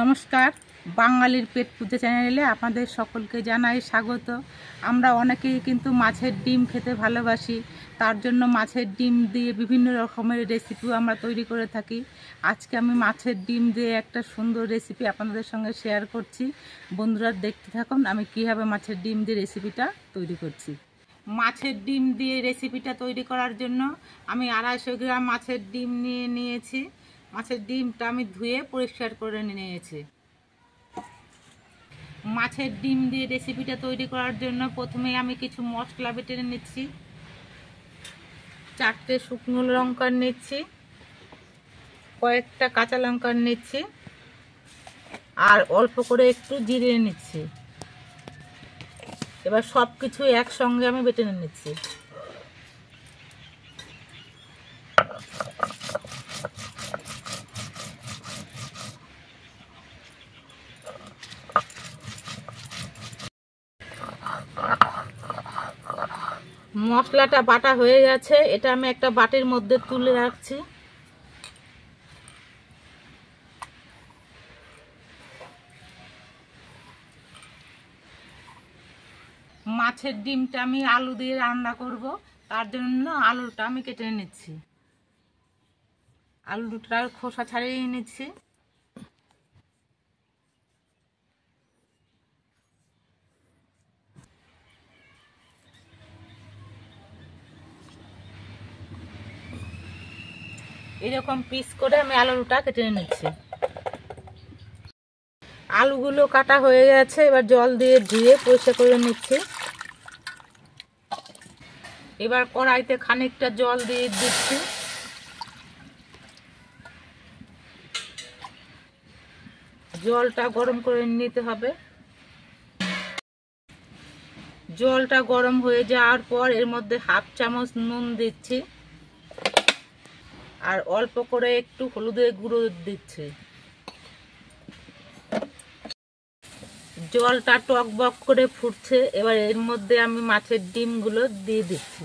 নমস্কার, বাঙালির পেট পুজো চ্যানেলে আপনাদের সকলকে জানাই স্বাগত। আমরা অনেকেই কিন্তু মাছের ডিম খেতে ভালোবাসি, তার জন্য মাছের ডিম দিয়ে বিভিন্ন রকমের রেসিপিও আমরা তৈরি করে থাকি। আজকে আমি মাছের ডিম দিয়ে একটা সুন্দর রেসিপি আপনাদের সঙ্গে শেয়ার করছি। বন্ধুরা দেখতে থাকুন আমি কীভাবে মাছের ডিম দিয়ে রেসিপিটা তৈরি করছি। মাছের ডিম দিয়ে রেসিপিটা তৈরি করার জন্য আমি 250 গ্রাম মাছের ডিম নিয়েছি। মাছের ডিমটা আমি ধুয়ে পরিষ্কার করে নিয়েছি। মাছের ডিম দিয়ে রেসিপিটা তৈরি করার জন্য প্রথমে আমি কিছু মশলা বেটে নিচ্ছি। 4টে শুকনো লঙ্কা নিচ্ছি, কয়েকটা কাঁচা লঙ্কা নিচ্ছি, আর অল্প করে একটু জিরে নিচ্ছি। এবার সব কিছু একসঙ্গে আমি বেটে নিচ্ছি। মশলাটা বাটা হয়ে গেছে, এটা আমি একটা বাটির মধ্যে তুলে রাখছি। মাছের ডিমটা আমি আলু দিয়ে রান্না করব, তার জন্য আলুটা আমি কেটে নিচ্ছি। আলুটার খোসা ছাড়িয়ে নিচ্ছি। এরকম পিস করে আমি আলুটা কেটে নিচ্ছি। আলুগুলো কাটা হয়ে গেছে, এবার জল দিয়ে ধুয়ে পরিষ্কার করে নিচ্ছি। এবার কড়াইতে খানিকটা জল দিয়ে দিচ্ছি। জলটা গরম করে নিতে হবে। জলটা গরম হয়ে যাওয়ার পর এর মধ্যে 1/2 চামচ নুন দিচ্ছি, আর অল্প করে একটু হলুদের গুঁড়ো দিচ্ছি। জলটা টকবক করে ফুটছে, এবার এর মধ্যে আমি মাছের ডিমগুলো দিয়ে দিচ্ছি।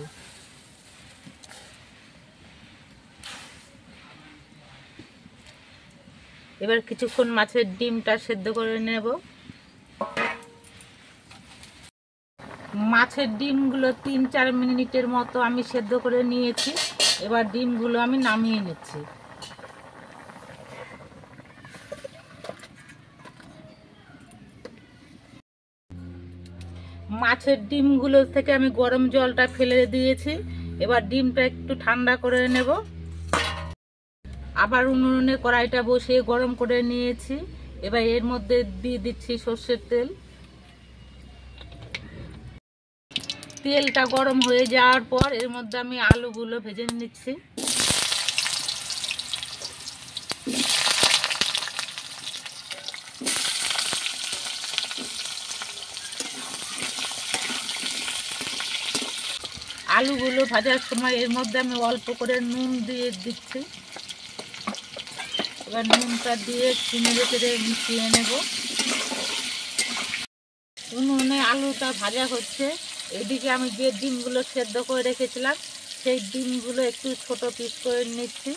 এবার কিছুক্ষণ মাছের ডিমটা সেদ্ধ করে নেব। মাছের ডিমগুলো 3-4 মিনিটের মতো আমি সেদ্ধ করে নিয়েছি। এবার ডিমগুলো আমি নামিয়ে নিচ্ছি। মাছের ডিমগুলো থেকে আমি গরম জলটা ফেলে দিয়েছি। এবার ডিমটা একটু ঠান্ডা করে নেব। আবার উনুনে কড়াইটা বসিয়ে গরম করে নিয়েছি। এবার এর মধ্যে দিয়ে দিচ্ছি সর্ষের তেল। তেলটা গরম হয়ে যাওয়ার পর এর মধ্যে আমি আলুগুলো ভেজে নিচ্ছি। আলুগুলো ভাজার সময় এর মধ্যে আমি অল্প করে নুন দিয়ে দিচ্ছি। এবার নুনটা দিয়ে চিনি করে মিশিয়ে নেব। উনুনে আলুটা ভাজা হচ্ছে, এদিকে আমি যে ডিমগুলো সেদ্ধ করে রেখেছিলাম সেই ডিমগুলো একটু ছোট পিস করে নিচ্ছি।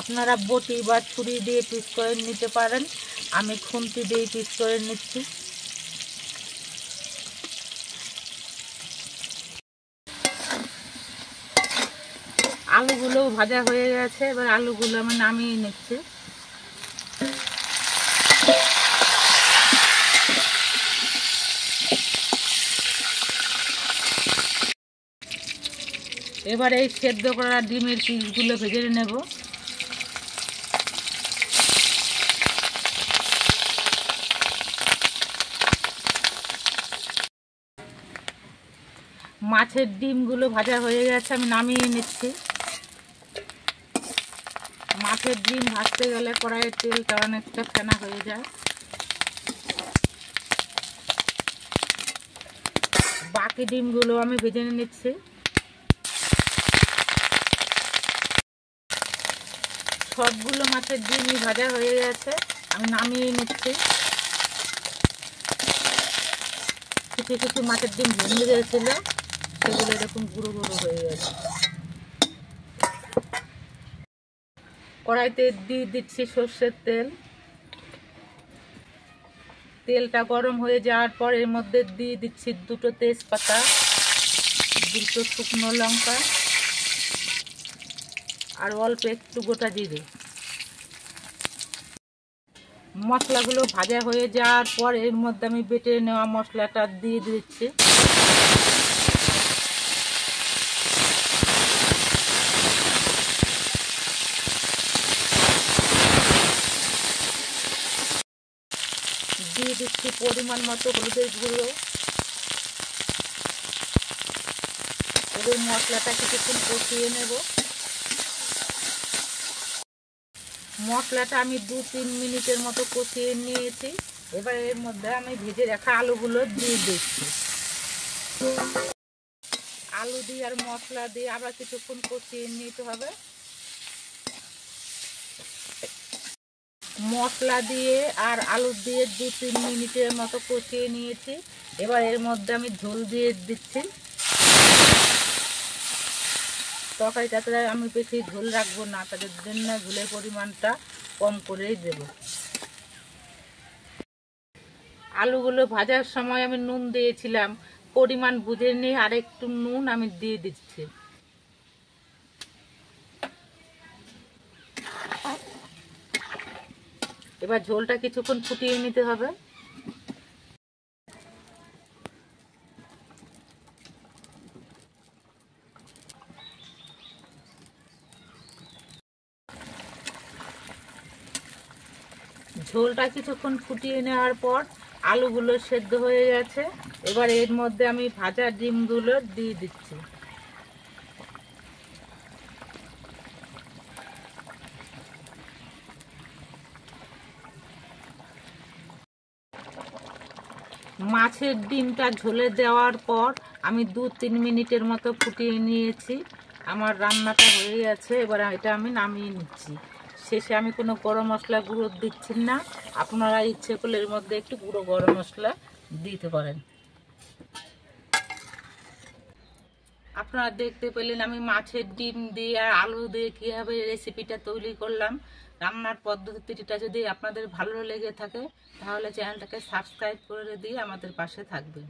আপনারা বটি বা ছুরি দিয়ে পিস করে নিতে পারেন, আমি খুন্তি দিয়ে পিস করে নিচ্ছি। আলুগুলো ভাজা হয়ে গেছে, এবার আলুগুলো আমি নামিয়ে নিচ্ছি। এবার এই সেদ্ধ করা ডিমের পিসগুলো ভেজে নেব। মাছের ডিমগুলো ভাজা হয়ে গেছে, আমি নামিয়ে নিচ্ছি। মাছের ডিম ভাজতে গেলে কড়াইয়ের তেলটা অনেকটা ফেনা হয়ে যায়। বাকি ডিমগুলো আমি ভেজে নিচ্ছি। সবগুলো মাছের ডিমই ভাজা হয়ে গেছে। আমি নামিয়ে নিচ্ছি। কিছু কিছু মাছের ডিম ভেঙে গিয়েছিল, সেগুলো এরকম গুঁড়ো গুঁড়ো হয়ে গেছে। কড়াইতে দিয়ে দিচ্ছি সর্ষের তেল। তেলটা গরম হয়ে যাওয়ার পর এর মধ্যে দিয়ে দিচ্ছি 2টো তেজপাতা, 2টো শুকনো লঙ্কা আর অল্প একটু গোটা জিরে। মশলাগুলো ভাজা হয়ে যাওয়ার পর এর মধ্যে আমি বেটে নেওয়া মশলাটা দিয়ে দিচ্ছি। দিয়ে দিচ্ছি পরিমাণ মতো হলুদের গুঁড়ো। এবার মশলাটা কিছুক্ষণ কষিয়ে নেব। মশলাটা আমি 2-3 মিনিটের মতো কষিয়ে নিয়েছি। এবার এর মধ্যে আমি ভেজে রাখা আলুগুলো দিয়ে দিচ্ছি। আলু দিয়ে আর মশলা দিয়ে আবার কিছুক্ষণ কষিয়ে নিতে হবে। মশলা দিয়ে আর আলু দিয়ে 2-3 মিনিটের মতো কষিয়ে নিয়েছি। এবার এর মধ্যে আমি ঝোল দিয়ে দিচ্ছি। তরকারিটাতে আমি বেশি ঝোল রাখবো না, তাদের জন্য ঝোলের পরিমাণটা কম করেই দেব। আলুগুলো ভাজার সময় আমি নুন দিয়েছিলাম, পরিমাণ বুঝে নিয়ে আর একটু নুন আমি দিয়ে দিচ্ছি। এবার ঝোলটা কিছুক্ষণ ফুটিয়ে নিতে হবে। ঝোলটা কিছুক্ষণ ফুটিয়ে নেওয়ার পর আলুগুলো সেদ্ধ হয়ে গেছে। এবার এর মধ্যে আমি ভাজা ডিমগুলো দিয়ে দিচ্ছি। মাছের ডিমটা ঝোলে দেওয়ার পর আমি 2-3 মিনিটের মতো ফুটিয়ে নিয়েছি। আমার রান্নাটা হয়ে গেছে। এবার এটা আমি নামিয়ে নিচ্ছি। শেষে আমি কোনো গরম মশলা গুঁড়ো দিচ্ছি না। আপনারা ইচ্ছে করলে এর মধ্যে একটু গুঁড়ো গরম মশলা দিতে পারেন। আপনারা দেখতে পেলেন আমি মাছের ডিম দিয়ে আর আলু দিয়ে কীভাবে রেসিপিটা তৈরি করলাম। রান্নার পদ্ধতিটা যদি আপনাদের ভালো লেগে থাকে তাহলে চ্যানেলটাকে সাবস্ক্রাইব করে দিয়ে আমাদের পাশে থাকবেন।